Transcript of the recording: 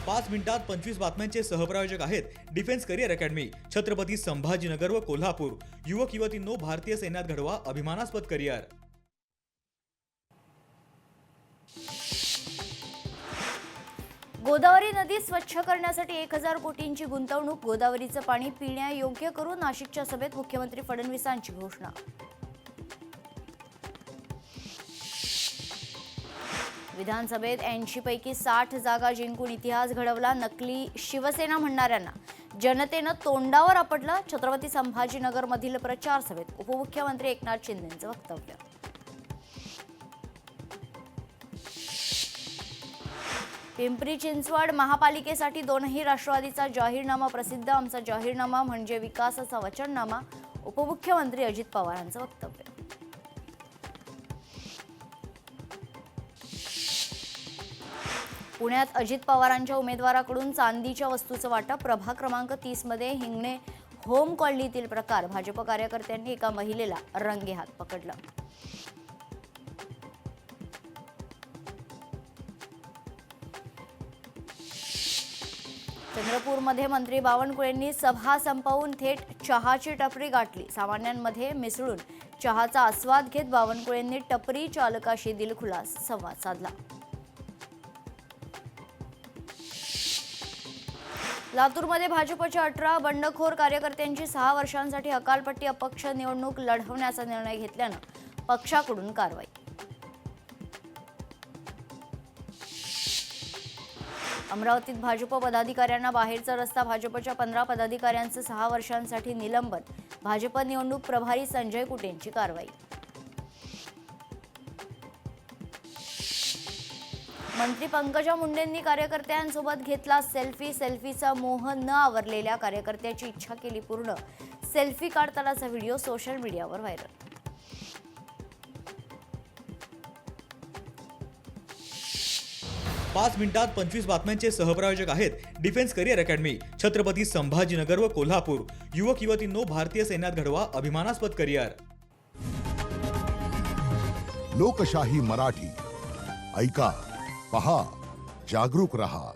5 मिनिटात 25 बातम्यांचे सहप्रायोजक आहेत defence career academy, Chhatrapati Sambhajinagar व कोल्हापूर। युवक युवतींनो, भारतीय सैन्यात घडवा अभिमानास्पद करिअर। गोदावरी नदी स्वच्छ करण्यासाठी 1000 कोटींची गुंतवणूक। गोदावरीचं पाणी पिण्यायोग्य करून नाशिकच्या सभेत मुख्यमंत्री फडणवीसांची घोषणा। विधानसभेत 80 पैकी 60 जागा जिंकून इतिहास घडवला। नकली शिवसेना म्हणणाऱ्यांना जनतेनं तोंडावर आपटलं। छत्रपती संभाजीनगरमधील प्रचार सभेत उपमुख्यमंत्री एकनाथ शिंदेंचं वक्तव्य। पिंपरी चिंचवड महापालिकेसाठी दोनही राष्ट्रवादीचा जाहीरनामा प्रसिद्ध। आमचा जाहीरनामा म्हणजे विकासाचा वचननामा। उपमुख्यमंत्री अजित पवारांचं वक्तव्य। पुण्यात अजित पवारांच्या उमेदवाराकडून चांदीच्या वस्तूचं वाटप। प्रभाग क्रमांक 30 मध्ये हिंगणे होम कॉलनीतील प्रकार। भाजप कार्यकर्त्यांनी एका महिलेला रंगेहात पकडलं। चंद्रपूरमध्ये मंत्री बावनकुळेंनी सभा संपवून थेट चहाची टपरी गाठली। सामान्यांमध्ये मिसळून चहाचा आस्वाद घेत बावनकुळेंनी टपरी चालकाशी दिलखुलास संवाद साधला। लातूरमध्ये भाजपच्या 18 बंडखोर कार्यकर्त्यांची 6 वर्षांसाठी हकालपट्टी अपक्ष निवडणूक लढवण्याचा निर्णय घेतल्यानं पक्षाकडून कारवाई। अमरावतीत भाजप पदाधिकाऱ्यांना बाहेरचा रस्ता। भाजपच्या 15 पदाधिकाऱ्यांचं 6 वर्षांसाठी निलंबन। भाजप निवडणूक प्रभारी संजय कुटेंची कारवाई। मंत्री पंकजा मुंडेंनी कार्यकर्त्यांसोबत घेतला सेल्फी। सेल्फीचा मोह न आवरलेल्या कार्यकर्त्याची इच्छा केली पूर्ण। सेल्फी काढतानाचा व्हिडिओ सोशल मीडियावर व्हायरल। पाच मिनिटात 25 बातम्यांचे सहप्रायोजक आहेत defence career academy, Chhatrapati Sambhajinagar व कोल्हापूर। युवक युवतींनो, भारतीय सैन्यात घडवा अभिमानास्पद करिअर। लोकशाही मराठी ऐका, पहा, जागरूक रहा।